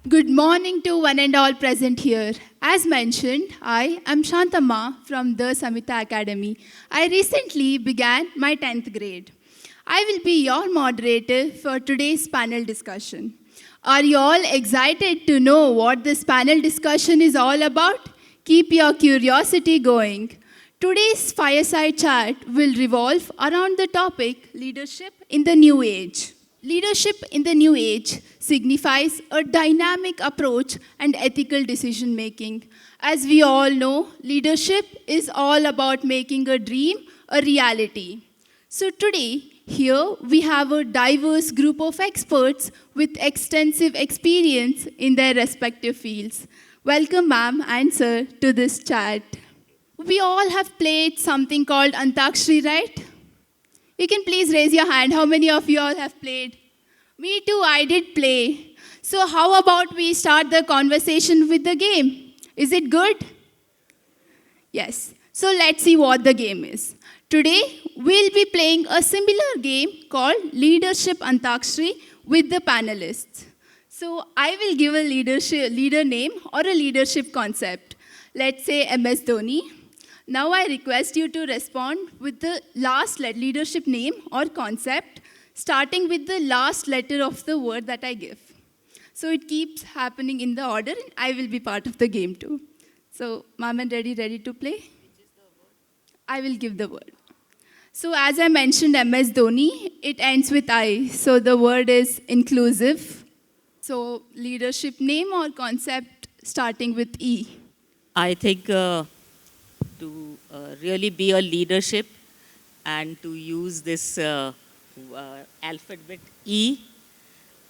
Good morning to one and all present here. As mentioned, I am Shantama from the Samita Academy. I recently began my 10th grade. I will be your moderator for today's panel discussion. Are you all excited to know what this panel discussion is all about? Keep your curiosity going. Today's fireside chat will revolve around the topic leadership in the new age. Leadership in the new age signifies a dynamic approach and ethical decision making. As we all know, leadership is all about making a dream a reality. So, today, here we have a diverse group of experts with extensive experience in their respective fields. Welcome, ma'am and sir, to this chat. We all have played something called Antakshri, right? You can please raise your hand. How many of you all have played? Me too, I did play. So, how about we start the conversation with the game? Is it good? Yes. So, let's see what the game is. Today, we'll be playing a similar game called Leadership Antakshri with the panelists. So, I will give a leader name or a leadership concept. Let's say MS Dhoni. Now I request you to respond with the last leadership name or concept, starting with the last letter of the word that I give. So it keeps happening in the order, and I will be part of the game too. So, ma'am and daddy, ready to play? I will give the word. So as I mentioned MS Dhoni, it ends with I. So the word is inclusive. So leadership name or concept starting with E. I think to really be a leadership and to use this alphabet E,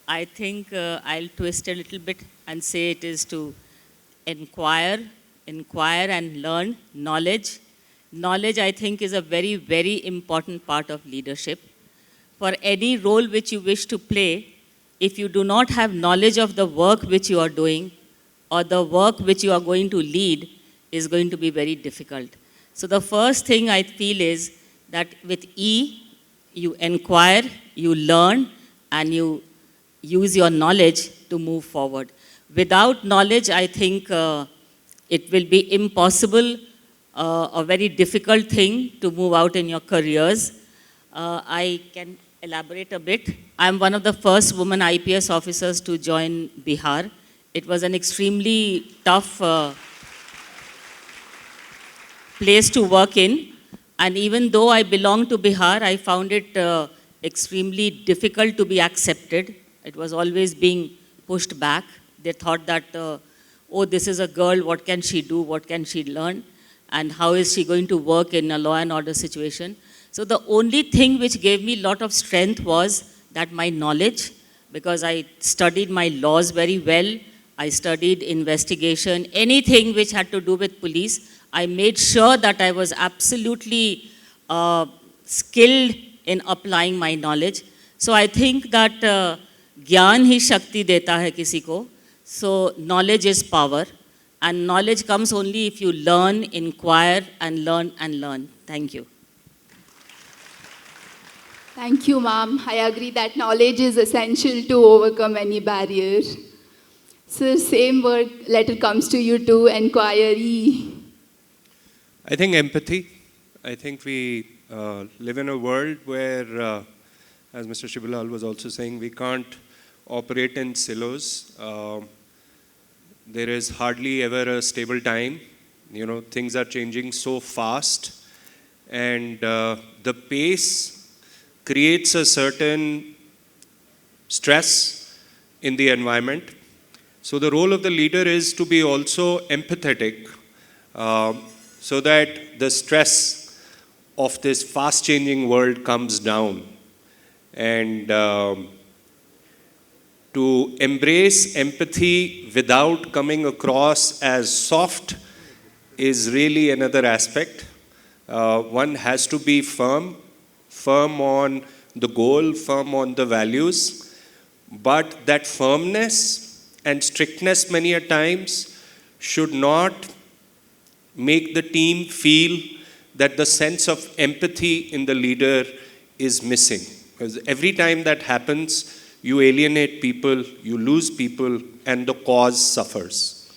I think I'll twist a little bit and say it is to inquire and learn knowledge. Knowledge, I think, is a very, very important part of leadership. For any role which you wish to play, if you do not have knowledge of the work which you are doing or the work which you are going to lead, is going to be very difficult. So the first thing I feel is that with E, you inquire, you learn, and you use your knowledge to move forward. Without knowledge, I think it will be impossible, a very difficult thing to move out in your careers. I can elaborate a bit. I'm one of the first women IPS officers to join Bihar. It was an extremely tough place to work in. And even though I belong to Bihar, I found it extremely difficult to be accepted. It was always being pushed back. They thought that, oh, this is a girl, what can she do, what can she learn, and how is she going to work in a law and order situation. So the only thing which gave me a lot of strength was that my knowledge, because I studied my laws very well, I studied investigation, anything which had to do with police. I made sure that I was absolutely skilled in applying my knowledge. So I think that ज्ञान ही शक्ति देता है किसी को. So knowledge is power, and knowledge comes only if you learn, inquire, and learn and learn. Thank you. Thank you, ma'am. I agree that knowledge is essential to overcome any barrier. So same word letter comes to you too, inquiry. I think empathy. I think we live in a world where, as Mr. Shibilal was also saying, we can't operate in silos. There is hardly ever a stable time. You know, things are changing so fast, and the pace creates a certain stress in the environment. So the role of the leader is to be also empathetic, so that the stress of this fast-changing world comes down. And to embrace empathy without coming across as soft is really another aspect. One has to be firm on the goal, firm on the values, but that firmness and strictness many a times should not make the team feel that the sense of empathy in the leader is missing. Because every time that happens, you alienate people, you lose people, and the cause suffers.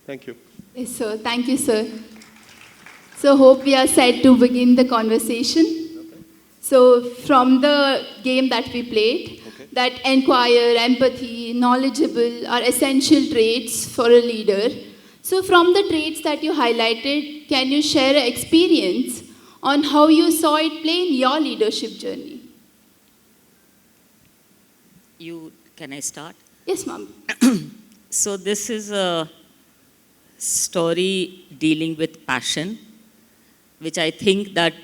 Thank you. Yes, sir. Thank you, sir. So, hope we are set to begin the conversation. So, from the game that we played, that inquire, empathy, knowledgeable are essential traits for a leader. So, from the traits that you highlighted, can you share an experience on how you saw it play in your leadership journey? Can I start? Yes, ma'am. So this is a story dealing with passion, which I think that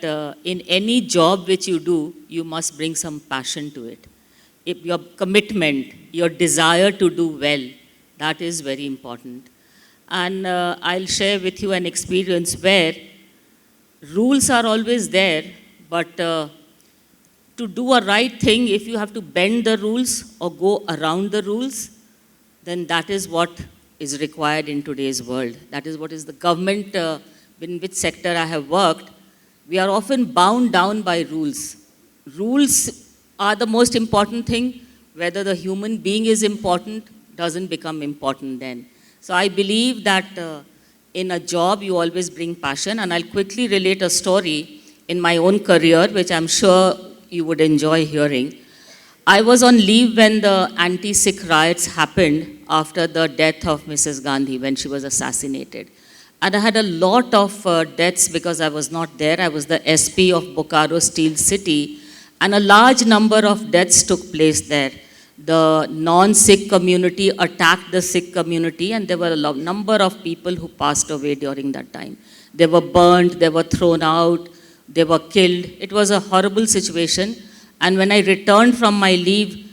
in any job which you do, you must bring some passion to it. If your commitment, your desire to do well, that is very important. And I'll share with you an experience where rules are always there, but to do a right thing, if you have to bend the rules or go around the rules, then that is what is required in today's world. That is what is the government, in which sector I have worked. We are often bound down by rules. Rules are the most important thing. Whether the human being is important doesn't become important then. So I believe that in a job you always bring passion, and I'll quickly relate a story in my own career, which I'm sure you would enjoy hearing. I was on leave when the anti-Sikh riots happened after the death of Mrs. Gandhi, when she was assassinated. And I had a lot of deaths because I was not there. I was the SP of Bokaro Steel City, and a large number of deaths took place there. The non-Sikh community attacked the Sikh community, and there were a number of people who passed away during that time. They were burnt, they were thrown out, they were killed. It was a horrible situation. And when I returned from my leave,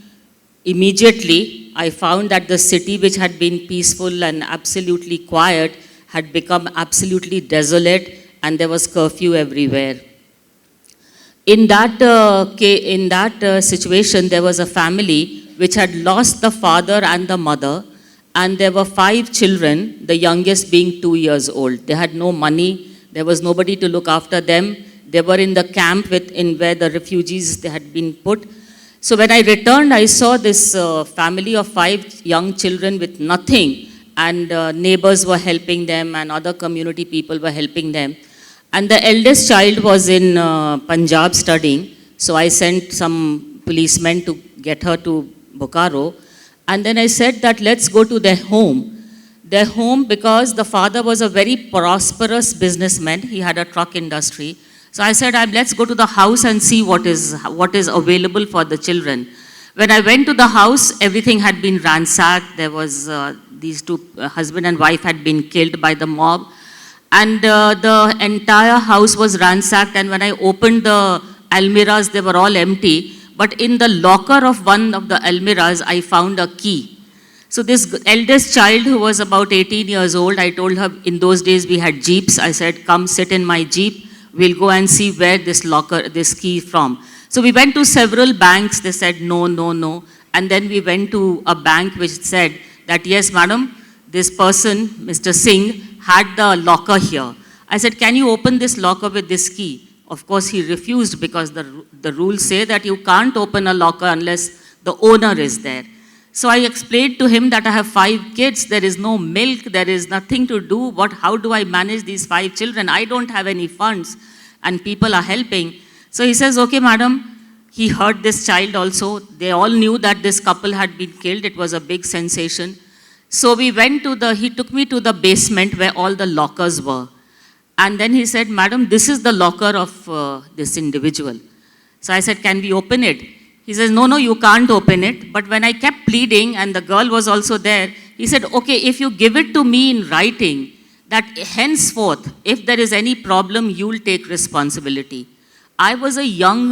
immediately I found that the city, which had been peaceful and absolutely quiet, had become absolutely desolate, and there was curfew everywhere. In that situation, there was a family which had lost the father and the mother, and there were 5 children, the youngest being 2 years old. They had no money, there was nobody to look after them. They were in the camp where the refugees they had been put. So when I returned, I saw this family of 5 young children with nothing, and neighbors were helping them, and other community people were helping them. And the eldest child was in Punjab studying, so I sent some policemen to get her to Bokaro. And then I said that let's go to their home. Their home, because the father was a very prosperous businessman. He had a truck industry. So I said, let's go to the house and see what is available for the children. When I went to the house, everything had been ransacked. There was, these 2, husband and wife had been killed by the mob. And the entire house was ransacked, and when I opened the almirahs, they were all empty. But in the locker of one of the almirahs, I found a key. So this eldest child, who was about 18 years old, I told her, in those days we had jeeps. I said, come sit in my jeep. We'll go and see where this key from. So we went to several banks. They said, no, no, no. And then we went to a bank which said that, yes, madam, this person, Mr. Singh, had the locker here. I said, can you open this locker with this key? Of course, he refused, because the rules say that you can't open a locker unless the owner is there. So I explained to him that I have 5 kids, there is no milk, there is nothing to do. How do I manage these 5 children? I don't have any funds, and people are helping. So he says, okay, madam. He heard this child also. They all knew that this couple had been killed. It was a big sensation. So we went he took me to the basement where all the lockers were. And then he said, madam, this is the locker of this individual. So I said, can we open it? He says, no, no, you can't open it. But when I kept pleading, and the girl was also there, he said, okay, if you give it to me in writing, that henceforth, if there is any problem, you'll take responsibility. I was a young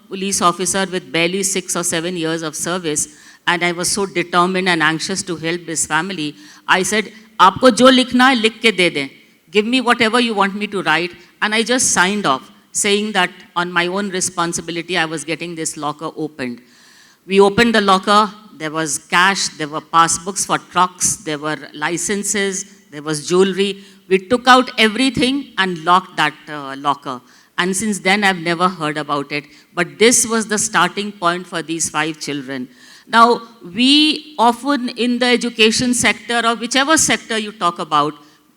police officer with barely 6 or 7 years of service, and I was so determined and anxious to help this family. I said, aapko jo likhna hai, likh ke de de. Give me whatever you want me to write. And I just signed off, saying that on my own responsibility, I was getting this locker opened. We opened the locker. There was cash, there were passbooks for trucks, there were licenses, there was jewelry. We took out everything and locked that locker. And since then, I've never heard about it. But this was the starting point for these 5 children. Now, we often in the education sector or whichever sector you talk about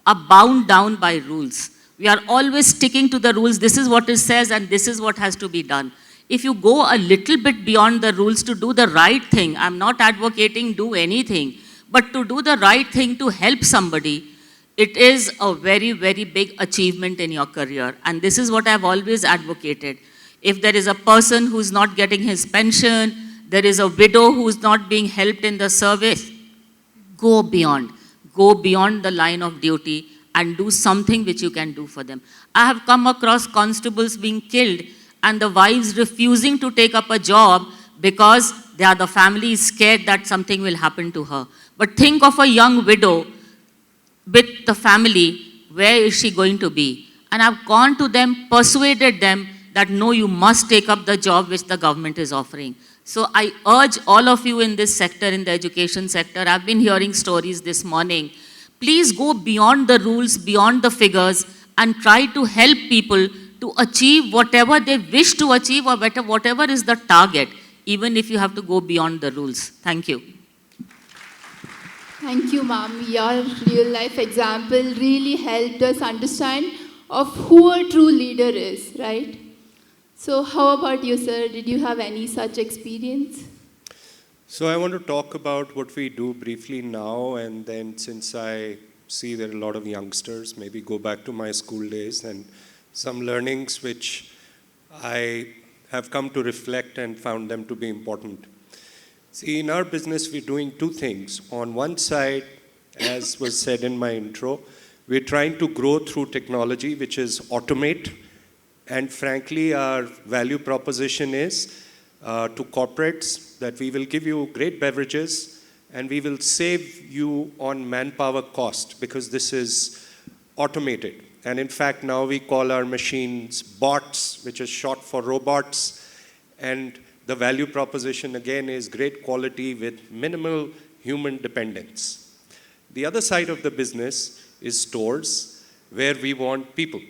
are bound down by rules. We are always sticking to the rules. This is what it says and this is what has to be done. If you go a little bit beyond the rules to do the right thing, I'm not advocating do anything, but to do the right thing to help somebody, it is a very, very big achievement in your career. And this is what I've always advocated. If there is a person who's not getting his pension, there is a widow who's not being helped in the service, go beyond. Go beyond the line of duty and do something which you can do for them. I have come across constables being killed and the wives refusing to take up a job because the family is scared that something will happen to her. But think of a young widow with the family, where is she going to be? And I've gone to them, persuaded them that no, you must take up the job which the government is offering. So I urge all of you in this sector, in the education sector, I've been hearing stories this morning. Please go beyond the rules, beyond the figures, and try to help people to achieve whatever they wish to achieve or whatever is the target, even if you have to go beyond the rules. Thank you. Thank you, ma'am. Your real life example really helped us understand of who a true leader is, right? So how about you, sir? Did you have any such experience? So I want to talk about what we do briefly now, and then since I see there are a lot of youngsters, maybe go back to my school days and some learnings which I have come to reflect and found them to be important. See, in our business, we're doing two things. On one side, as was said in my intro, we're trying to grow through technology, which is automate. And frankly, our value proposition is to corporates that we will give you great beverages and we will save you on manpower cost because this is automated. And in fact, now we call our machines bots, which is short for robots. And the value proposition, again, is great quality with minimal human dependence. The other side of the business is stores, where we want people.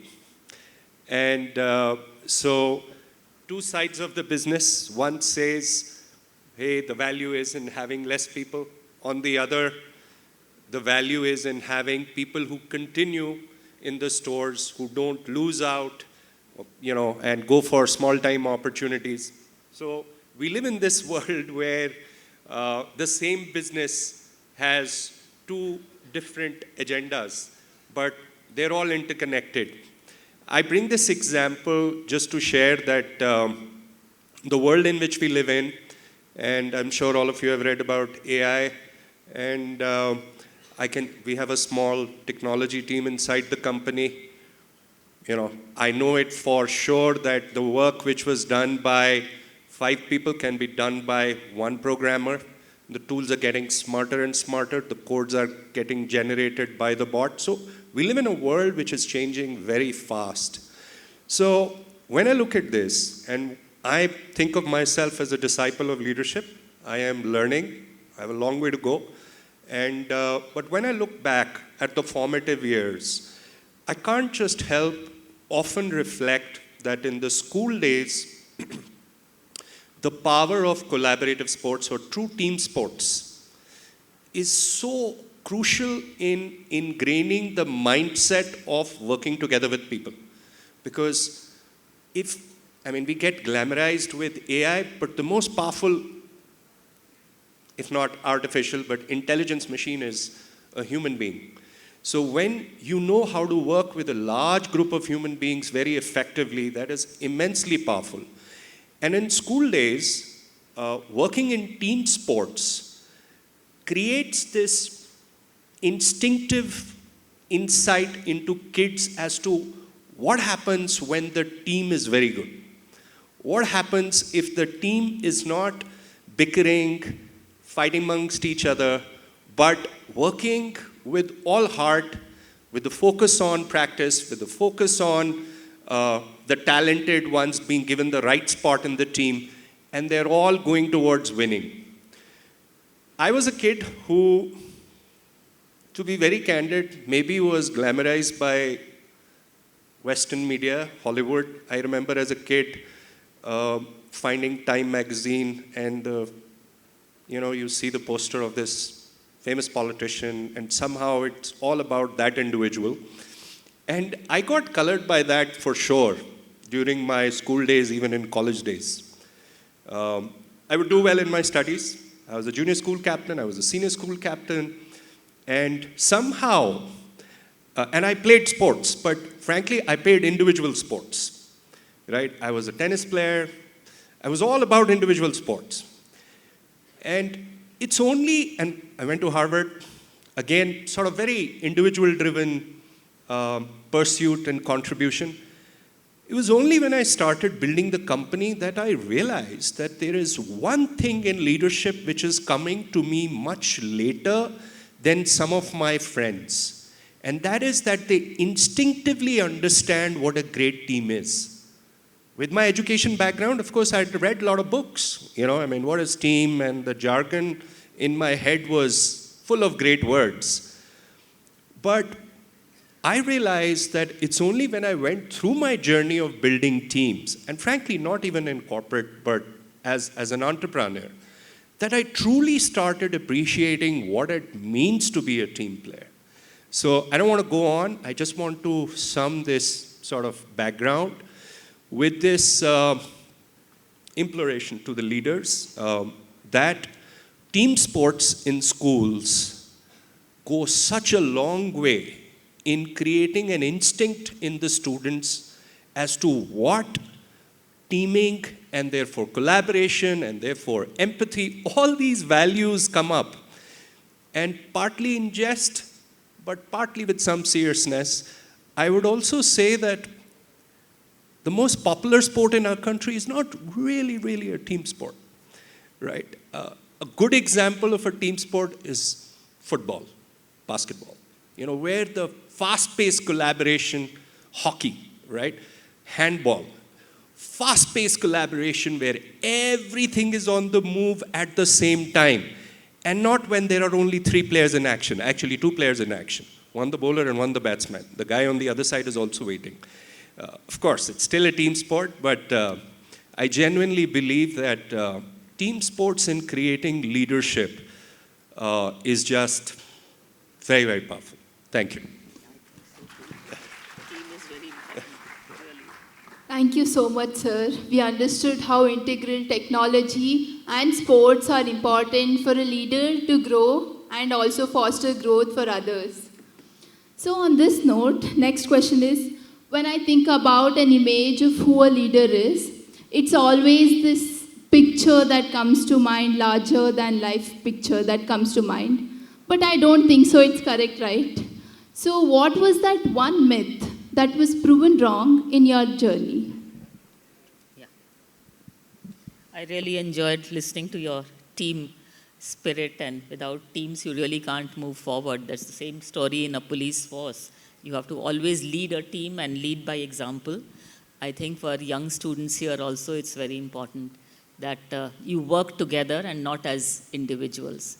And so two sides of the business. One says, hey, the value is in having less people. On the other, the value is in having people who continue in the stores, who don't lose out, and go for small-time opportunities. So we live in this world where the same business has two different agendas, but they're all interconnected. I bring this example just to share that the world in which we live in, and I'm sure all of you have read about AI, and we have a small technology team inside the company. I know it for sure that the work which was done by 5 people can be done by 1 programmer. The tools are getting smarter and smarter. The codes are getting generated by the bot. So we live in a world which is changing very fast. So when I look at this, and I think of myself as a disciple of leadership, I am learning. I have a long way to go. But when I look back at the formative years, I can't just help often reflect that in the school days, the power of collaborative sports or true team sports is so crucial in ingraining the mindset of working together with people. Because we get glamorized with AI, but the most powerful, if not artificial, but intelligence machine is a human being. So when you know how to work with a large group of human beings very effectively, that is immensely powerful. And in school days, working in team sports creates this instinctive insight into kids as to what happens when the team is very good. What happens if the team is not bickering, fighting amongst each other, but working with all heart, with the focus on practice, with the focus on the talented ones being given the right spot in the team, and they're all going towards winning. I was a kid who, to be very candid, maybe was glamorized by Western media, Hollywood. I remember as a kid finding Time magazine and you see the poster of this famous politician and somehow it's all about that individual. And I got colored by that for sure during my school days, even in college days. I would do well in my studies. I was a junior school captain, I was a senior school captain, and somehow, and I played sports, but frankly, I played individual sports, right? I was a tennis player. I was all about individual sports. And it's only, and I went to Harvard, again, sort of very individual-driven pursuit and contribution. It was only when I started building the company that I realized that there is one thing in leadership which is coming to me much later than some of my friends. And that is that they instinctively understand what a great team is. With my education background, of course, I had read a lot of books. What is team? And the jargon in my head was full of great words. But I realized that it's only when I went through my journey of building teams, and frankly, not even in corporate, but as an entrepreneur, that I truly started appreciating what it means to be a team player. So I don't want to go on. I just want to sum this sort of background with this imploration to the leaders that team sports in schools go such a long way in creating an instinct in the students as to what teaming and therefore collaboration and therefore empathy, all these values come up. And partly in jest, but partly with some seriousness, I would also say that the most popular sport in our country is not really a team sport, right? A good example of a team sport is football, basketball, where the fast-paced collaboration, hockey, right? Handball, fast-paced collaboration where everything is on the move at the same time, and not when there are only 3 players in action, actually 2 players in action, one the bowler and one the batsman. The guy on the other side is also waiting. Of course, it's still a team sport, but I genuinely believe that team sports in creating leadership is just very powerful. Thank you. Thank you so much, sir. We understood how integral technology and sports are important for a leader to grow and also foster growth for others. So on this note, next question is, when I think about an image of who a leader is, it's always this picture that comes to mind, larger than life picture that comes to mind. But I don't think so it's correct, right? So what was that one myth that was proven wrong in your journey? Yeah. I really enjoyed listening to your team spirit, and without teams, you really can't move forward. That's the same story in a police force. You have to always lead a team and lead by example. I think for young students here also, it's very important that you work together and not as individuals.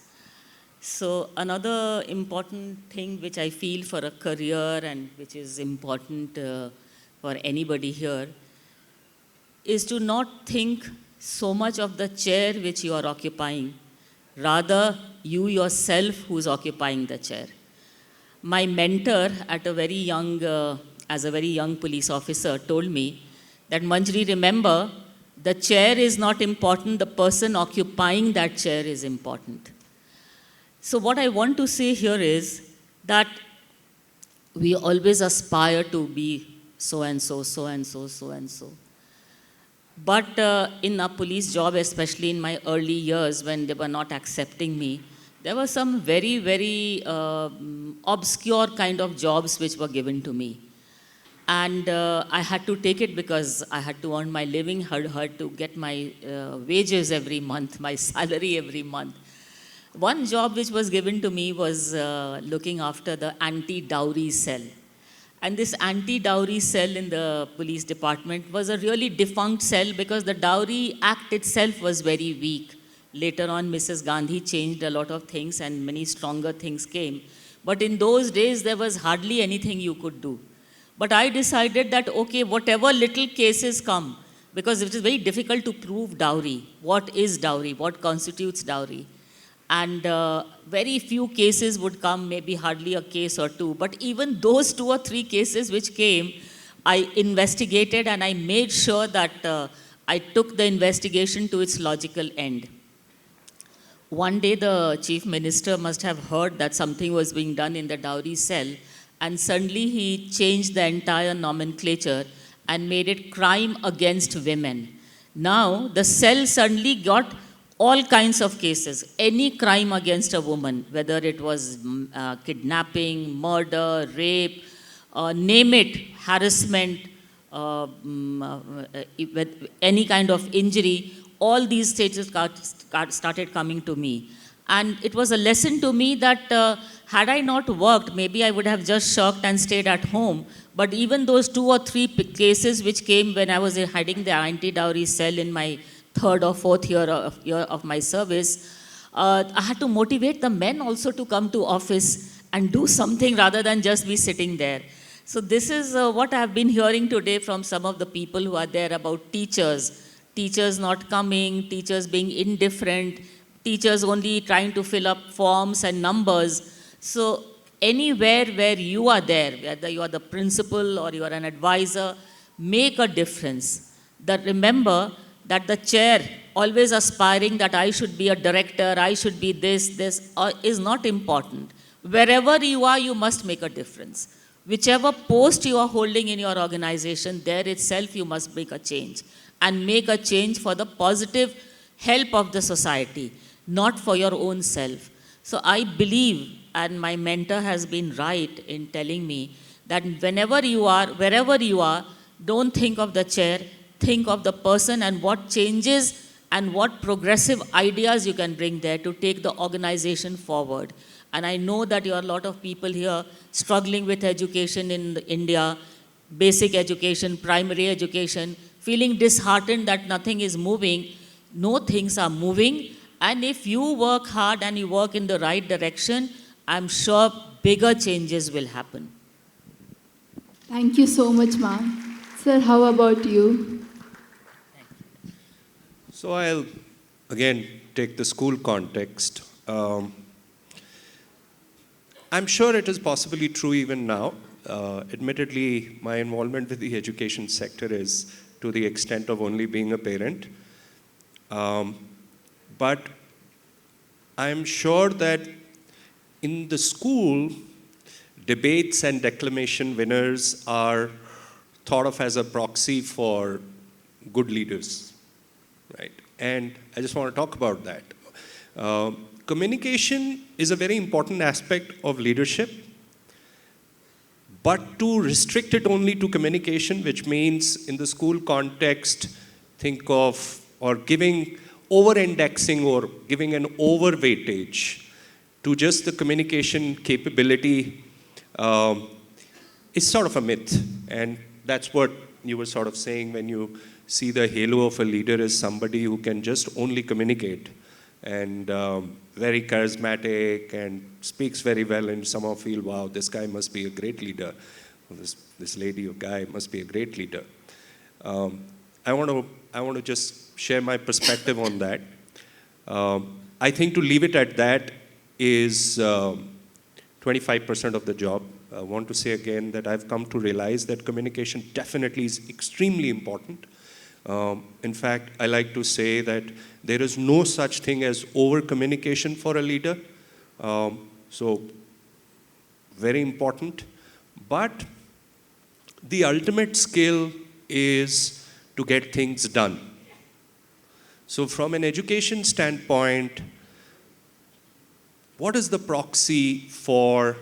So another important thing which I feel for a career and which is important for anybody here is to not think so much of the chair which you are occupying, rather you yourself who's occupying the chair. My mentor at a very young, as a very young police officer told me that, Manjri, remember, the chair is not important, the person occupying that chair is important. So what I want to say here is that we always aspire to be so-and-so, so-and-so, so-and-so. But in a police job, especially in my early years when they were not accepting me, there were some very obscure kind of jobs which were given to me. And I had to take it because I had to earn my living, had to get my wages every month, my salary every month. One job which was given to me was looking after the anti-dowry cell. And this anti-dowry cell in the police department was a really defunct cell because the Dowry Act itself was very weak. Later on, Mrs. Gandhi changed a lot of things and many stronger things came. But in those days, there was hardly anything you could do. But I decided that, okay, whatever little cases come, because it is very difficult to prove dowry. What is dowry? What constitutes dowry? And very few cases would come, maybe hardly a case or two. But even those 2 or 3 cases which came, I investigated and I made sure that I took the investigation to its logical end. One day the chief minister must have heard that something was being done in the dowry cell, and suddenly he changed the entire nomenclature and made it crime against women. Now the cell suddenly got all kinds of cases, any crime against a woman, whether it was kidnapping, murder, rape, name it, harassment, with any kind of injury, all these stages started coming to me. And it was a lesson to me that had I not worked, maybe I would have just shirked and stayed at home. But even those 2 or 3 cases which came when I was heading the anti-dowry cell in my 3rd or 4th year of my service, I had to motivate the men also to come to office and do something rather than just be sitting there. So this is what I have been hearing today from some of the people who are there about teachers not coming, teachers being indifferent, teachers only trying to fill up forms and numbers. So anywhere where you are there, whether you are the principal or you are an advisor, make a difference. That remember that the chair, always aspiring that I should be a director, I should be this, is not important. Wherever you are, you must make a difference. Whichever post you are holding in your organization, there itself you must make a change. And make a change for the positive help of the society, not for your own self. So I believe, and my mentor has been right in telling me, that whenever you are, wherever you are, don't think of the chair, think of the person and what changes and what progressive ideas you can bring there to take the organization forward. And I know that you are a lot of people here struggling with education in India, basic education, primary education, feeling disheartened that nothing is moving. No, things are moving. And if you work hard and you work in the right direction, I'm sure bigger changes will happen. Thank you so much, ma'am. Sir, how about you? So I'll again take the school context. I'm sure it is possibly true even now. Admittedly, my involvement with the education sector is to the extent of only being a parent. But I'm sure that in the school, debates and declamation winners are thought of as a proxy for good leaders, right? And I just want to talk about that. Communication is a very important aspect of leadership, but to restrict it only to communication, which means in the school context, think of or giving over-indexing or giving an overweightage to just the communication capability is sort of a myth. And that's what you were sort of saying when you see the halo of a leader as somebody who can just only communicate and very charismatic and speaks very well, and somehow feel, wow, this guy must be a great leader. This lady or guy must be a great leader. I want to just share my perspective on that. I think to leave it at that is 25% of the job. I want to say again that I've come to realize that communication definitely is extremely important. In fact, I like to say that there is no such thing as over-communication for a leader. So, very important. But the ultimate skill is to get things done. So from an education standpoint, what is the proxy for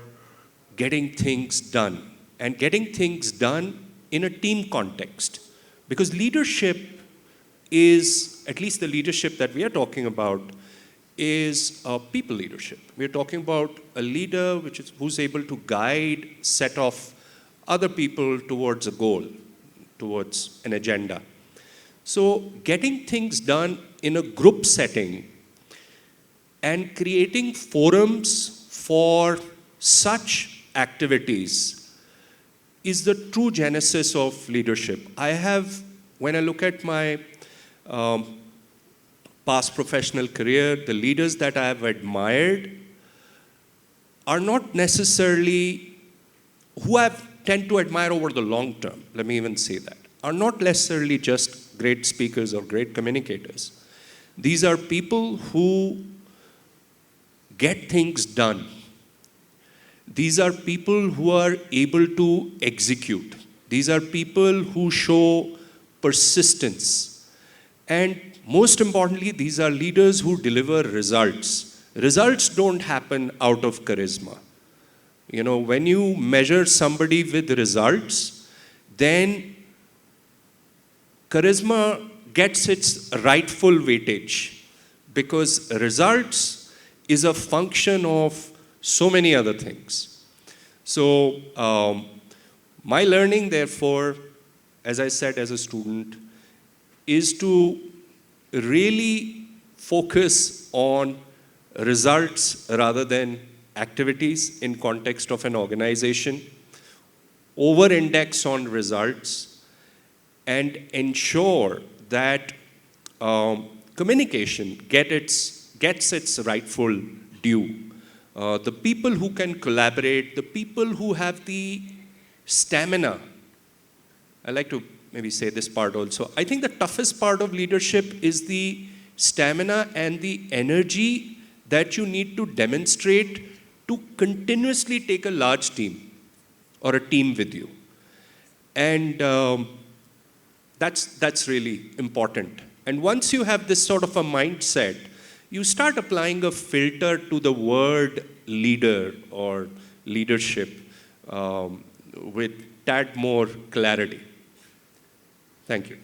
getting things done? And getting things done in a team context. Because leadership is, at least the leadership that we are talking about, is people leadership. We're talking about a leader who's able to guide, set off other people towards a goal, towards an agenda. So getting things done in a group setting and creating forums for such activities is the true genesis of leadership. When I look at my past professional career, the leaders that I have admired are not necessarily, who I tend to admire over the long term, let me even say that, are not necessarily just great speakers or great communicators. These are people who get things done. These are people who are able to execute. These are people who show persistence. And most importantly, these are leaders who deliver results. Results don't happen out of charisma. You know, when you measure somebody with results, then charisma gets its rightful weightage, because results is a function of so many other things. So my learning, therefore, as I said as a student, is to really focus on results rather than activities in context of an organization, over-index on results, and ensure that communication gets its rightful due. The people who can collaborate, the people who have the stamina. I like to maybe say this part also. I think the toughest part of leadership is the stamina and the energy that you need to demonstrate to continuously take a large team or a team with you. And that's really important. And once you have this sort of a mindset, you start applying a filter to the word leader or leadership with tad more clarity. Thank you.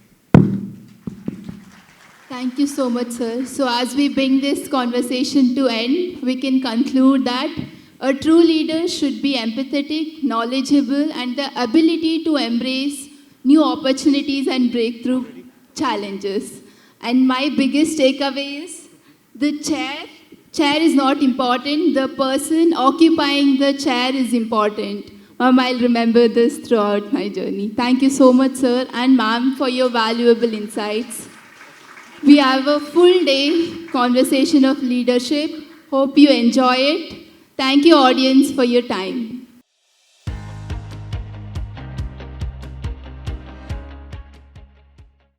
Thank you so much, sir. So as we bring this conversation to end, we can conclude that a true leader should be empathetic, knowledgeable, and the ability to embrace new opportunities and breakthrough challenges. And my biggest takeaway is the chair is not important. The person occupying the chair is important. Ma'am, I'll remember this throughout my journey. Thank you so much, sir, and ma'am, for your valuable insights. We have a full day conversation of leadership. Hope you enjoy it. Thank you, audience, for your time.